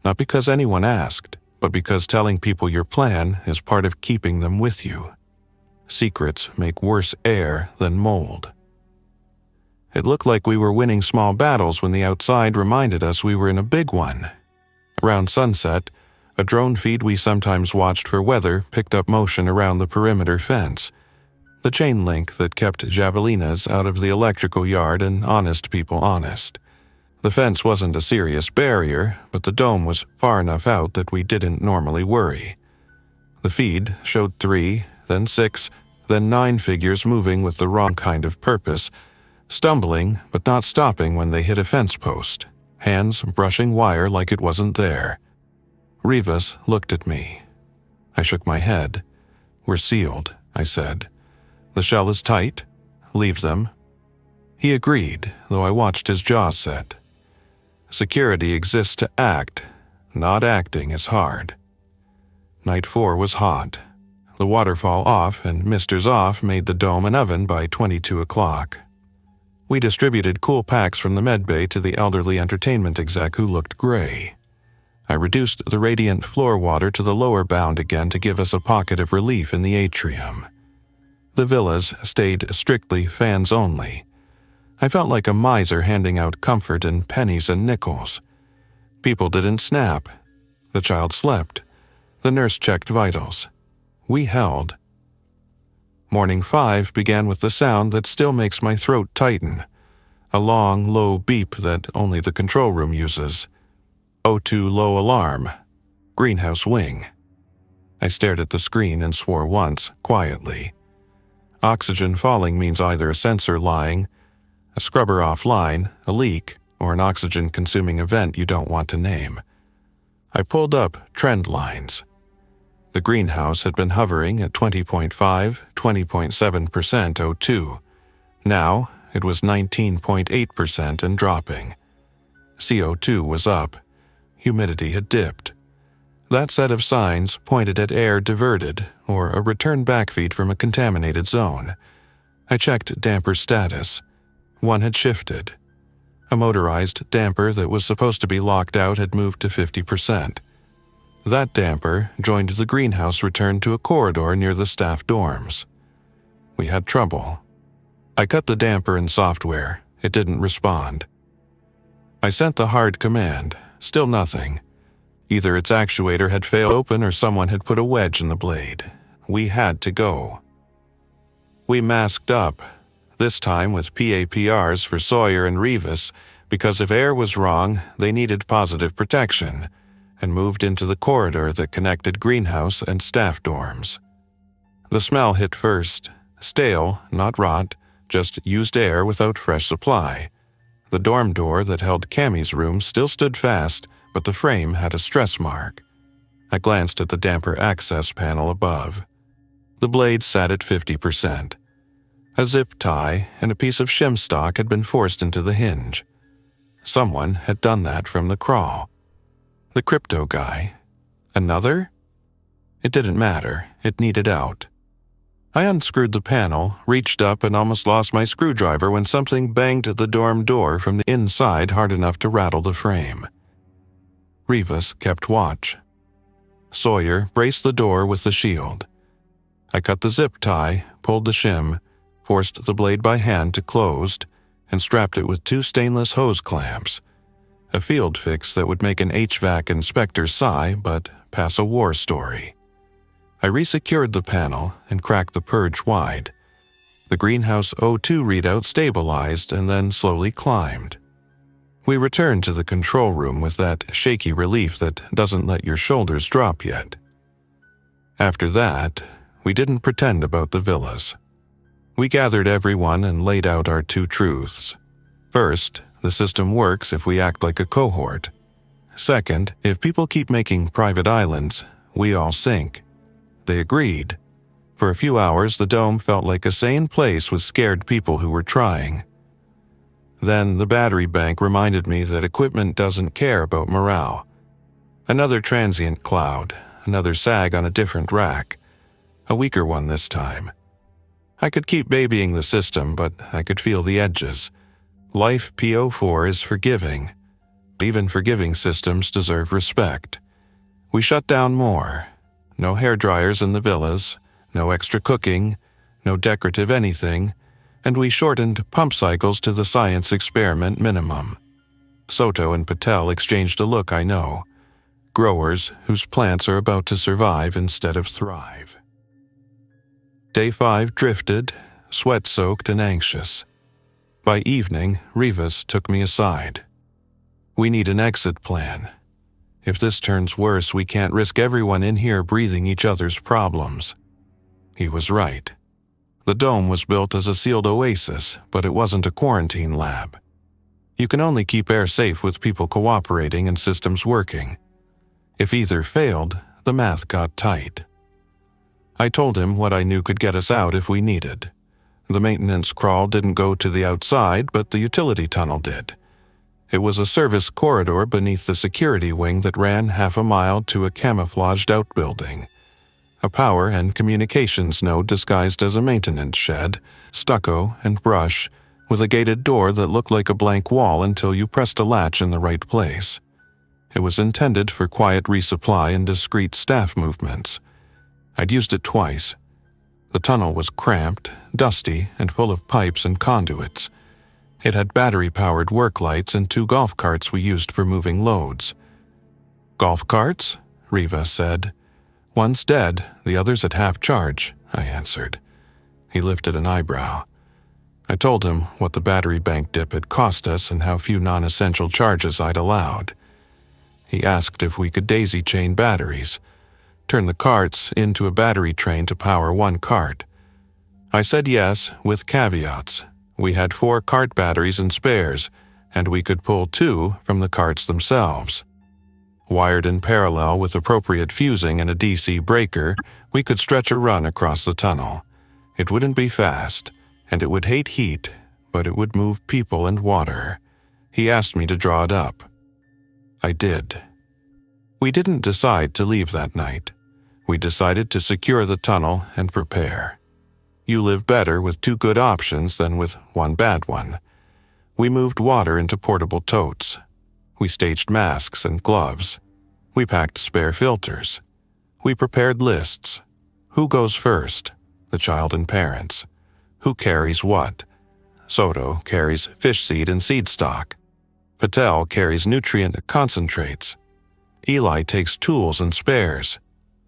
not because anyone asked, but because telling people your plan is part of keeping them with you. Secrets make worse air than mold. It looked like we were winning small battles when the outside reminded us we were in a big one. Around sunset, a drone feed we sometimes watched for weather picked up motion around the perimeter fence, the chain link that kept javelinas out of the electrical yard and honest people honest. The fence wasn't a serious barrier, but the dome was far enough out that we didn't normally worry. The feed showed 3, then 6, then 9 figures moving with the wrong kind of purpose, stumbling but not stopping when they hit a fence post, hands brushing wire like it wasn't there. Rivas looked at me. I shook my head. "We're sealed," I said. "The shell is tight. Leave them." He agreed, though I watched his jaw set. Security exists to act. Not acting is hard. Night 4 was hot. The waterfall off and misters off made the dome an oven by 22 o'clock. We distributed cool packs from the medbay to the elderly entertainment exec who looked gray. I reduced the radiant floor water to the lower bound again to give us a pocket of relief in the atrium. The villas stayed strictly fans only. I felt like a miser handing out comfort in pennies and nickels. People didn't snap. The child slept. The nurse checked vitals. We held. Morning 5 began with the sound that still makes my throat tighten. A long, low beep that only the control room uses. O2 low alarm. Greenhouse wing. I stared at the screen and swore once, quietly. Oxygen falling means either a sensor lying, a scrubber offline, a leak, or an oxygen-consuming event you don't want to name. I pulled up trend lines. The greenhouse had been hovering at 20.5, 20.7% O2. Now, it was 19.8% and dropping. CO2 was up. Humidity had dipped. That set of signs pointed at air diverted or a return backfeed from a contaminated zone. I checked damper status. One had shifted. A motorized damper that was supposed to be locked out had moved to 50%. That damper joined the greenhouse return to a corridor near the staff dorms. We had trouble. I cut the damper in software. It didn't respond. I sent the hard command. Still nothing. Either its actuator had failed open or someone had put a wedge in the blade. We had to go. We masked up, this time with PAPRs for Sawyer and Rivas, because if air was wrong, they needed positive protection, and moved into the corridor that connected greenhouse and staff dorms. The smell hit first, stale, not rot, just used air without fresh supply. The dorm door that held Cammie's room still stood fast, but the frame had a stress mark. I glanced at the damper access panel above. The blade sat at 50%. A zip tie and a piece of shim stock had been forced into the hinge. Someone had done that from the crawl. The crypto guy. Another? It didn't matter. It needed out. I unscrewed the panel, reached up, and almost lost my screwdriver when something banged at the dorm door from the inside hard enough to rattle the frame. Rivas kept watch. Sawyer braced the door with the shield. I cut the zip tie, pulled the shim, forced the blade by hand to closed, and strapped it with 2 stainless hose clamps. A field fix that would make an HVAC inspector sigh but pass a war story. I resecured the panel and cracked the purge wide. The greenhouse O2 readout stabilized and then slowly climbed. We returned to the control room with that shaky relief that doesn't let your shoulders drop yet. After that, we didn't pretend about the villas. We gathered everyone and laid out our 2 truths. First, the system works if we act like a cohort. Second, if people keep making private islands, we all sink. They agreed. For a few hours, the dome felt like a sane place with scared people who were trying. Then the battery bank reminded me that equipment doesn't care about morale. Another transient cloud, another sag on a different rack. A weaker one this time. I could keep babying the system, but I could feel the edges. Life PO4 is forgiving. Even forgiving systems deserve respect. We shut down more. No hair dryers in the villas, no extra cooking, no decorative anything, and we shortened pump cycles to the science experiment minimum. Soto and Patel exchanged a look I know. Growers whose plants are about to survive instead of thrive. Day 5 drifted, sweat-soaked and anxious. By evening, Rivas took me aside. We need an exit plan. If this turns worse, we can't risk everyone in here breathing each other's problems. He was right. The dome was built as a sealed oasis, but it wasn't a quarantine lab. You can only keep air safe with people cooperating and systems working. If either failed, the math got tight. I told him what I knew could get us out if we needed. The maintenance crawl didn't go to the outside, but the utility tunnel did. It was a service corridor beneath the security wing that ran half a mile to a camouflaged outbuilding. A power and communications node disguised as a maintenance shed, stucco and brush, with a gated door that looked like a blank wall until you pressed a latch in the right place. It was intended for quiet resupply and discreet staff movements. I'd used it twice. The tunnel was cramped, dusty, and full of pipes and conduits. It had battery-powered work lights and 2 golf carts we used for moving loads. "Golf carts?" Riva said. "One's dead, the other's at half charge," I answered. He lifted an eyebrow. I told him what the battery bank dip had cost us and how few non-essential charges I'd allowed. He asked if we could daisy-chain batteries, turn the carts into a battery train to power 1 cart. I said yes, with caveats. We had 4 cart batteries and spares, and we could pull 2 from the carts themselves. Wired in parallel with appropriate fusing and a DC breaker, we could stretch a run across the tunnel. It wouldn't be fast, and it would hate heat, but it would move people and water. He asked me to draw it up. I did. We didn't decide to leave that night. We decided to secure the tunnel and prepare. You live better with 2 good options than with 1 bad one. We moved water into portable totes. We staged masks and gloves. We packed spare filters. We prepared lists. Who goes first? The child and parents. Who carries what? Soto carries fish seed and seed stock. Patel carries nutrient concentrates. Eli takes tools and spares.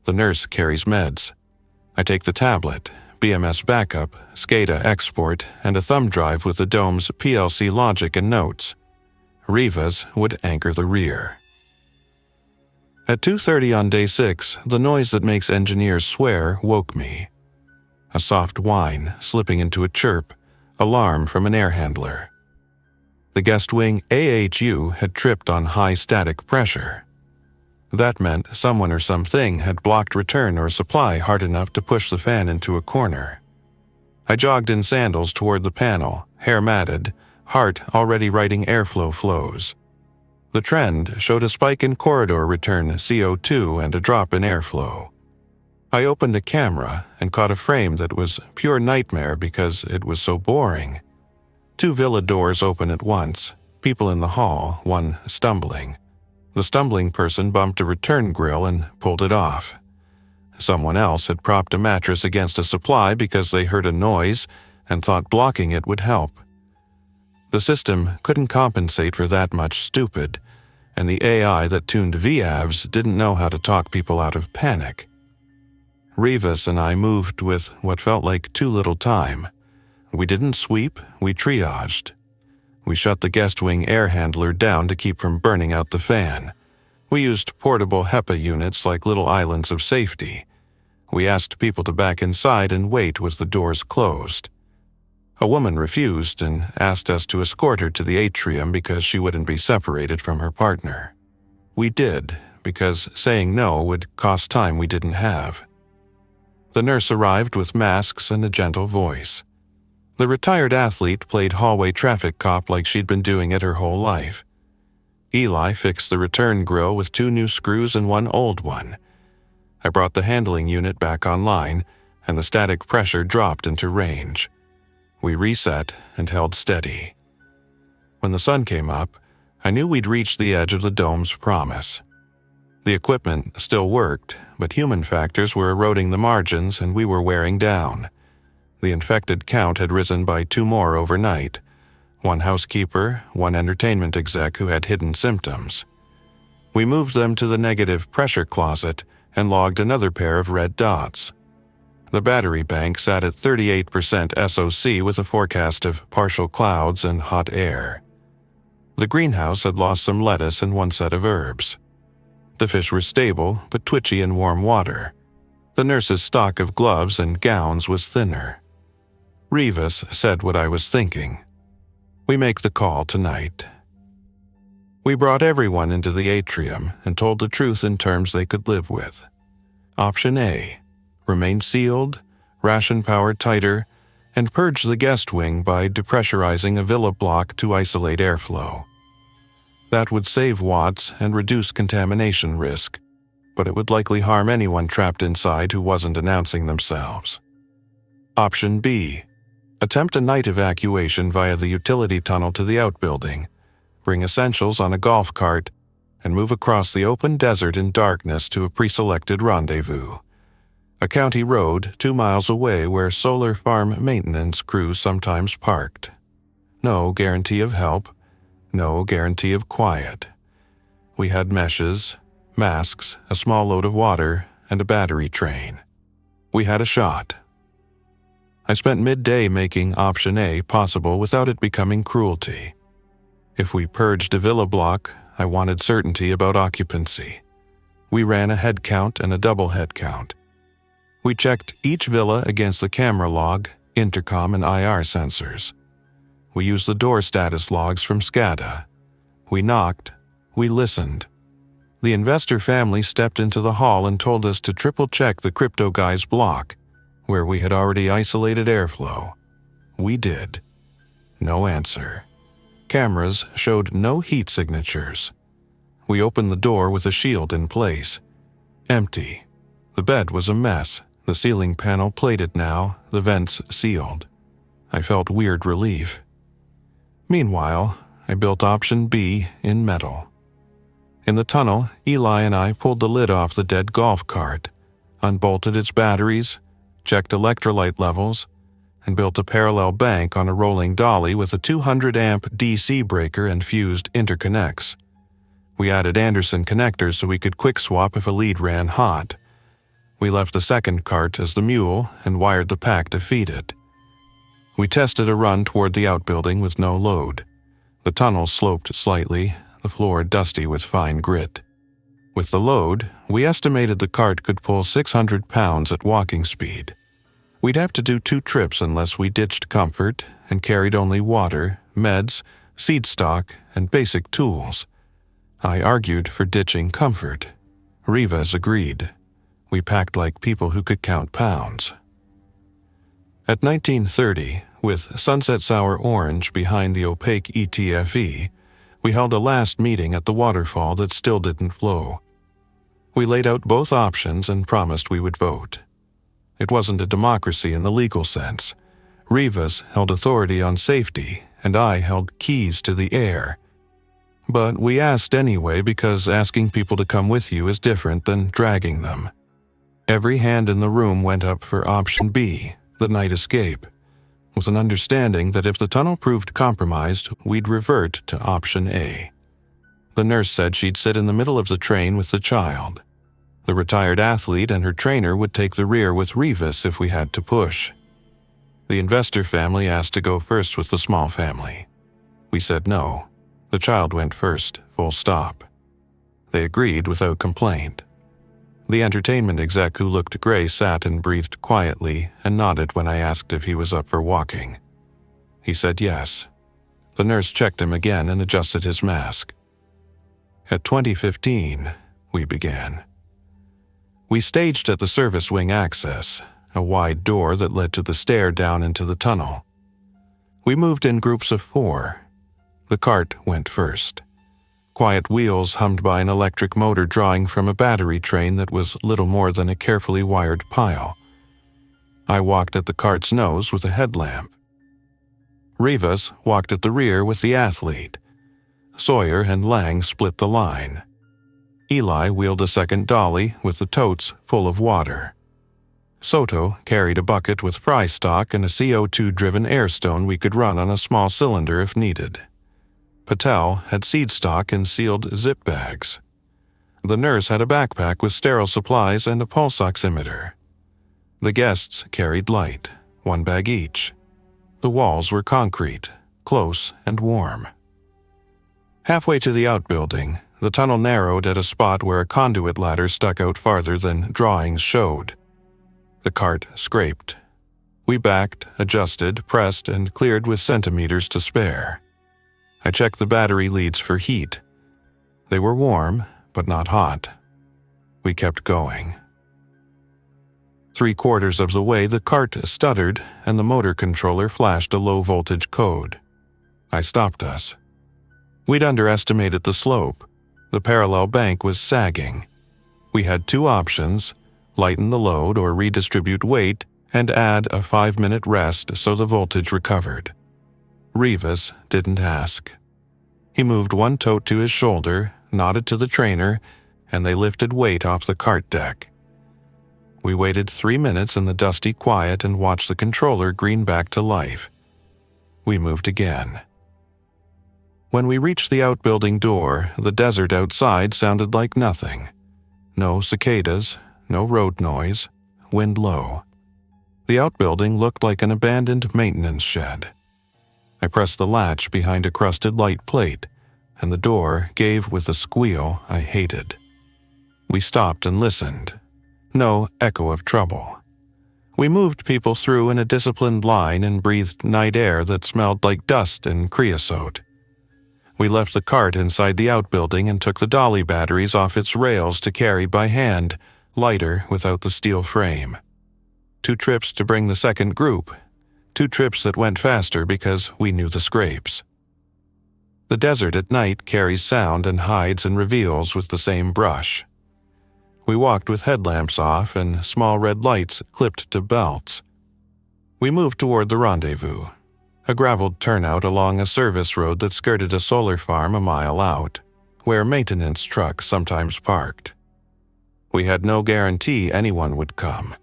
The nurse carries meds. I take the tablet, BMS backup, SCADA export, and a thumb drive with the dome's PLC logic and notes. Rivas would anchor the rear. At 2:30 on day 6, the noise that makes engineers swear woke me. A soft whine slipping into a chirp, alarm from an air handler. The guest wing AHU had tripped on high static pressure. That meant someone or something had blocked return or supply hard enough to push the fan into a corner. I jogged in sandals toward the panel, hair matted, heart already writing airflow flows. The trend showed a spike in corridor return CO2 and a drop in airflow. I opened a camera and caught a frame that was pure nightmare because it was so boring. 2 villa doors open at once, people in the hall, one stumbling. The stumbling person bumped a return grill and pulled it off. Someone else had propped a mattress against a supply because they heard a noise and thought blocking it would help. The system couldn't compensate for that much stupid, and the AI that tuned VAVs didn't know how to talk people out of panic. Rivas and I moved with what felt like too little time. We didn't sweep, we triaged. We shut the guest wing air handler down to keep from burning out the fan. We used portable HEPA units like little islands of safety. We asked people to back inside and wait with the doors closed. A woman refused and asked us to escort her to the atrium because she wouldn't be separated from her partner. We did, because saying no would cost time we didn't have. The nurse arrived with masks and a gentle voice. The retired athlete played hallway traffic cop like she'd been doing it her whole life. Eli fixed the return grill with 2 new screws and 1 old one. I brought the handling unit back online, and the static pressure dropped into range. We reset and held steady. When the sun came up, I knew we'd reached the edge of the dome's promise. The equipment still worked, but human factors were eroding the margins and we were wearing down. The infected count had risen by 2 more overnight. 1 housekeeper, 1 entertainment exec who had hidden symptoms. We moved them to the negative pressure closet and logged another pair of red dots. The battery bank sat at 38% SOC with a forecast of partial clouds and hot air. The greenhouse had lost some lettuce and 1 set of herbs. The fish were stable but twitchy in warm water. The nurse's stock of gloves and gowns was thinner. Rivas said what I was thinking. We make the call tonight. We brought everyone into the atrium and told the truth in terms they could live with. Option A: remain sealed, ration power tighter, and purge the guest wing by depressurizing a villa block to isolate airflow. That would save watts and reduce contamination risk, but it would likely harm anyone trapped inside who wasn't announcing themselves. Option B: attempt a night evacuation via the utility tunnel to the outbuilding, bring essentials on a golf cart, and move across the open desert in darkness to a pre-selected rendezvous. A county road 2 miles away where solar farm maintenance crews sometimes parked. No guarantee of help, no guarantee of quiet. We had meshes, masks, a small load of water, and a battery train. We had a shot. I spent midday making Option A possible without it becoming cruelty. If we purged a villa block, I wanted certainty about occupancy. We ran a head count and a double head count. We checked each villa against the camera log, intercom, and IR sensors. We used the door status logs from SCADA. We knocked. We listened. The investor family stepped into the hall and told us to triple-check the crypto guy's block, where we had already isolated airflow. We did. No answer. Cameras showed no heat signatures. We opened the door with a shield in place. Empty. The bed was a mess, the ceiling panel plated now, the vents sealed. I felt weird relief. Meanwhile, I built Option B in metal. In the tunnel, Eli and I pulled the lid off the dead golf cart, unbolted its batteries, checked electrolyte levels, and built a parallel bank on a rolling dolly with a 200-amp DC breaker and fused interconnects. We added Anderson connectors so we could quick swap if a lead ran hot. We left the second cart as the mule and wired the pack to feed it. We tested a run toward the outbuilding with no load. The tunnel sloped slightly, the floor dusty with fine grit. With the load, we estimated the cart could pull 600 pounds at walking speed. We'd have to do 2 trips unless we ditched comfort and carried only water, meds, seed stock, and basic tools. I argued for ditching comfort. Rivas agreed. We packed like people who could count pounds. At 1930, with sunset sour orange behind the opaque ETFE, we held a last meeting at the waterfall that still didn't flow. We laid out both options and promised we would vote. It wasn't a democracy in the legal sense. Rivas held authority on safety, and I held keys to the air. But we asked anyway because asking people to come with you is different than dragging them. Every hand in the room went up for option B, the night escape, with an understanding that if the tunnel proved compromised, we'd revert to option A. The nurse said she'd sit in the middle of the train with the child. The retired athlete and her trainer would take the rear with Rivas if we had to push. The investor family asked to go first with the small family. We said no. The child went first, full stop. They agreed without complaint. The entertainment exec who looked gray sat and breathed quietly and nodded when I asked if he was up for walking. He said yes. The nurse checked him again and adjusted his mask. At 2015, we began. We staged at the service wing access, a wide door that led to the stair down into the tunnel. We moved in groups of 4. The cart went first. Quiet wheels hummed by an electric motor drawing from a battery train that was little more than a carefully wired pile. I walked at the cart's nose with a headlamp. Rivas walked at the rear with the athlete. Sawyer and Lang split the line. Eli wheeled a second dolly with the totes full of water. Soto carried a bucket with fry stock and a CO2-driven air stone we could run on a small cylinder if needed. Patel had seed stock in sealed zip bags. The nurse had a backpack with sterile supplies and a pulse oximeter. The guests carried light, 1 bag each. The walls were concrete, close and warm. Halfway to the outbuilding, the tunnel narrowed at a spot where a conduit ladder stuck out farther than drawings showed. The cart scraped. We backed, adjusted, pressed, and cleared with centimeters to spare. I checked the battery leads for heat. They were warm, but not hot. We kept going. 3/4 of the way, the cart stuttered, and the motor controller flashed a low-voltage code. I stopped us. We'd underestimated the slope. The parallel bank was sagging. We had 2 options: lighten the load or redistribute weight and add a 5-minute rest so the voltage recovered. Rivas didn't ask. He moved 1 tote to his shoulder, nodded to the trainer, and they lifted weight off the cart deck. We waited 3 minutes in the dusty quiet and watched the controller green back to life. We moved again. When we reached the outbuilding door, the desert outside sounded like nothing. No cicadas, no road noise, wind low. The outbuilding looked like an abandoned maintenance shed. I pressed the latch behind a crusted light plate, and the door gave with a squeal I hated. We stopped and listened. No echo of trouble. We moved people through in a disciplined line and breathed night air that smelled like dust and creosote. We left the cart inside the outbuilding and took the dolly batteries off its rails to carry by hand, lighter without the steel frame. 2 trips to bring the second group. 2 trips that went faster because we knew the scrapes. The desert at night carries sound and hides and reveals with the same brush. We walked with headlamps off and small red lights clipped to belts. We moved toward the rendezvous, a graveled turnout along a service road that skirted a solar farm a mile out, where maintenance trucks sometimes parked. We had no guarantee anyone would come.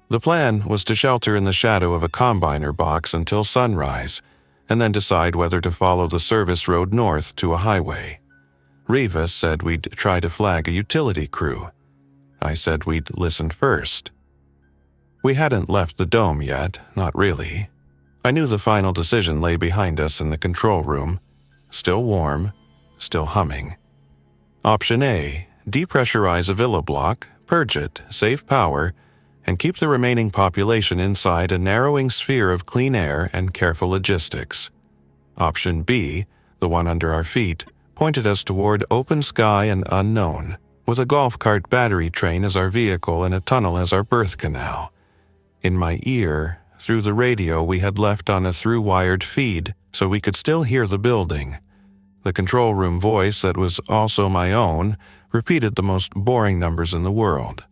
The plan was to shelter in the shadow of a combiner box until sunrise, and then decide whether to follow the service road north to a highway. Rivas said we'd try to flag a utility crew. I said we'd listen first. We hadn't left the dome yet, not really. I knew the final decision lay behind us in the control room, still warm, still humming. Option A, depressurize a villa block, purge it, save power, and keep the remaining population inside a narrowing sphere of clean air and careful logistics. Option B, the one under our feet, pointed us toward open sky and unknown, with a golf cart battery train as our vehicle and a tunnel as our birth canal. In my ear, through the radio we had left on a through-wired feed so we could still hear the building. The control room voice that was also my own repeated the most boring numbers in the world.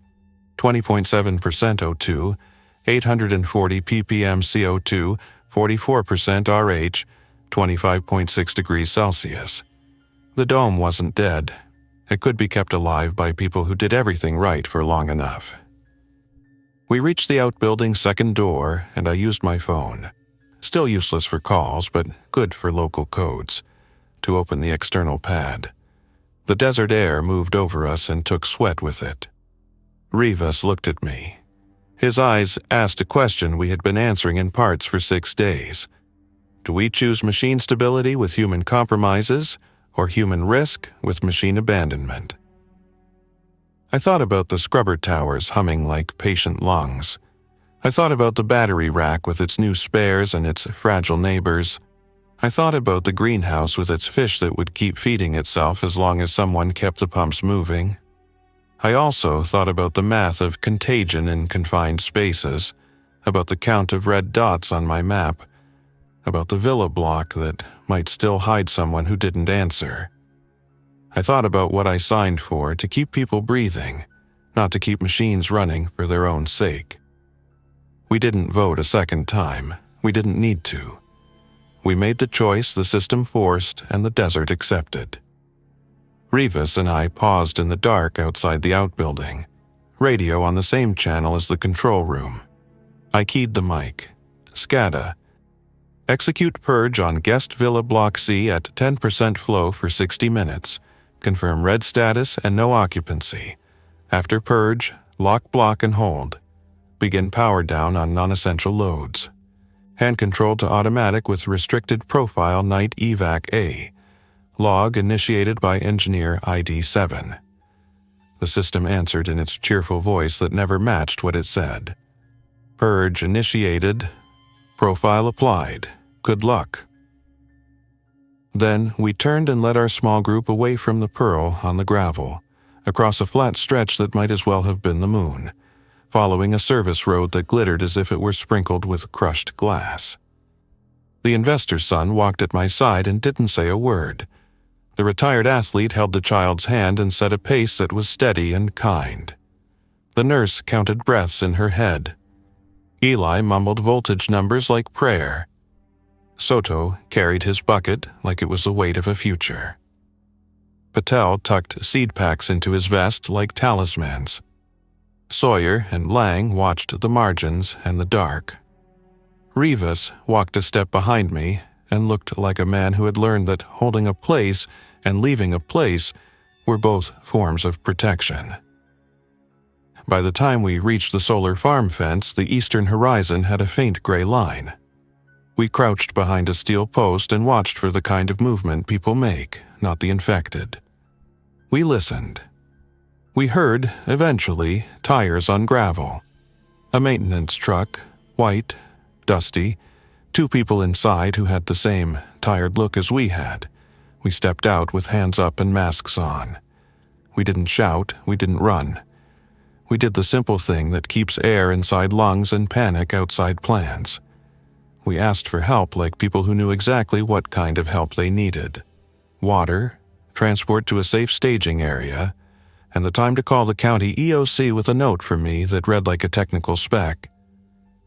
20.7% O2, 840 ppm CO2, 44% RH, 25.6 degrees Celsius. The dome wasn't dead. It could be kept alive by people who did everything right for long enough. We reached the outbuilding's second door, and I used my phone, still useless for calls but good for local codes, to open the external pad. The desert air moved over us and took sweat with it. Rivas looked at me. His eyes asked a question we had been answering in parts for 6 days. Do we choose machine stability with human compromises, or human risk with machine abandonment? I thought about the scrubber towers humming like patient lungs. I thought about the battery rack with its new spares and its fragile neighbors. I thought about the greenhouse with its fish that would keep feeding itself as long as someone kept the pumps moving. I also thought about the math of contagion in confined spaces, about the count of red dots on my map, about the villa block that might still hide someone who didn't answer. I thought about what I signed for, to keep people breathing, not to keep machines running for their own sake. We didn't vote a second time. We didn't need to. We made the choice the system forced and the desert accepted. Rivas and I paused in the dark outside the outbuilding, radio on the same channel as the control room. I keyed the mic. SCADA. Execute purge on guest villa block C at 10% flow for 60 minutes. Confirm red status and no occupancy. After purge, lock block and hold. Begin power down on non-essential loads. Hand control to automatic with restricted profile night evac A. Log initiated by engineer ID 7. The system answered in its cheerful voice that never matched what it said. Purge initiated. Profile applied. Good luck. Then we turned and led our small group away from the Pearl on the gravel, across a flat stretch that might as well have been the moon, following a service road that glittered as if it were sprinkled with crushed glass. The investor's son walked at my side and didn't say a word. The retired athlete held the child's hand and set a pace that was steady and kind. The nurse counted breaths in her head. Eli mumbled voltage numbers like prayer. Soto carried his bucket like it was the weight of a future. Patel tucked seed packs into his vest like talismans. Sawyer and Lang watched the margins and the dark. Rivas walked a step behind me and looked like a man who had learned that holding a place and leaving a place were both forms of protection. By the time we reached the solar farm fence, the eastern horizon had a faint gray line. We crouched behind a steel post and watched for the kind of movement people make, not the infected. We listened. We heard, eventually, tires on gravel. A maintenance truck, white, dusty, 2 people inside who had the same tired look as we had. We stepped out with hands up and masks on. We didn't shout, we didn't run. We did the simple thing that keeps air inside lungs and panic outside plans. We asked for help like people who knew exactly what kind of help they needed. Water, transport to a safe staging area, and the time to call the county EOC with a note for me that read like a technical spec.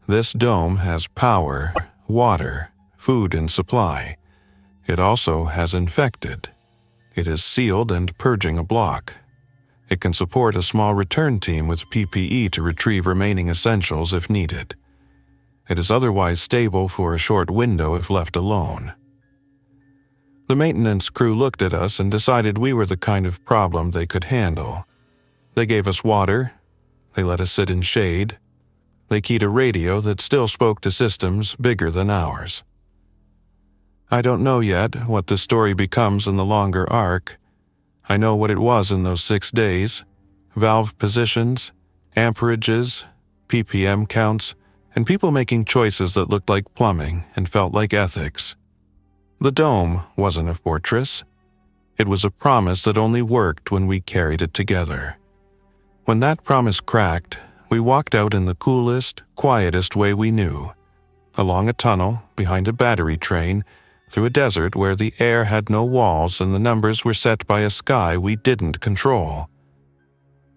This dome has power, water, food and supply. It also has infected. It is sealed and purging a block. It can support a small return team with PPE to retrieve remaining essentials if needed. It is otherwise stable for a short window if left alone. The maintenance crew looked at us and decided we were the kind of problem they could handle. They gave us water. They let us sit in shade. They keyed a radio that still spoke to systems bigger than ours. I don't know yet what the story becomes in the longer arc. I know what it was in those 6 days: valve positions, amperages, ppm counts, and people making choices that looked like plumbing and felt like ethics. The dome wasn't a fortress. It was a promise that only worked when we carried it together. When that promise cracked, we walked out in the coolest, quietest way we knew, along a tunnel, behind a battery train, through a desert where the air had no walls and the numbers were set by a sky we didn't control.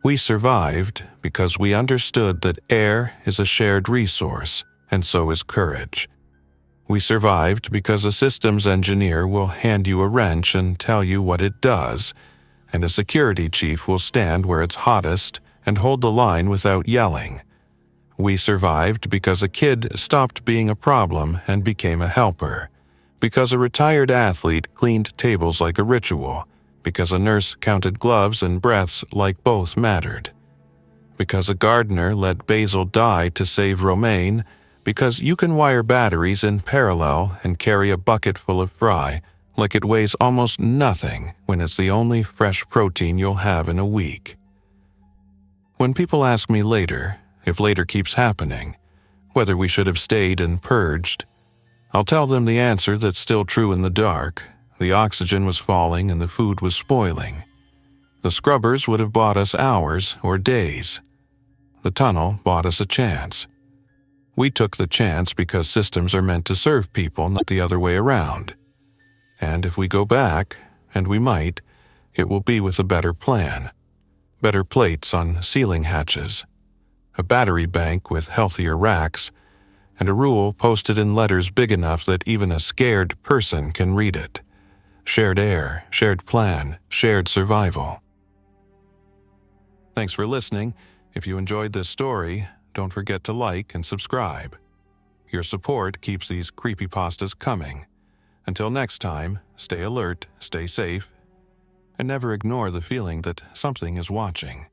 We survived because we understood that air is a shared resource, and so is courage. We survived because a systems engineer will hand you a wrench and tell you what it does, and a security chief will stand where it's hottest and hold the line without yelling. We survived because a kid stopped being a problem and became a helper, because a retired athlete cleaned tables like a ritual, because a nurse counted gloves and breaths like both mattered, because a gardener let basil die to save romaine, because you can wire batteries in parallel and carry a bucket full of fry like it weighs almost nothing when it's the only fresh protein you'll have in a week. When people ask me later, if later keeps happening, whether we should have stayed and purged, I'll tell them the answer that's still true in the dark. The oxygen was falling and the food was spoiling. The scrubbers would have bought us hours or days. The tunnel bought us a chance. We took the chance because systems are meant to serve people, not the other way around. And if we go back, and we might, it will be with a better plan. Better plates on ceiling hatches, a battery bank with healthier racks, and a rule posted in letters big enough that even a scared person can read it. Shared air, shared plan, shared survival. Thanks for listening. If you enjoyed this story, don't forget to like and subscribe. Your support keeps these creepypastas coming. Until next time, stay alert, stay safe, and never ignore the feeling that something is watching.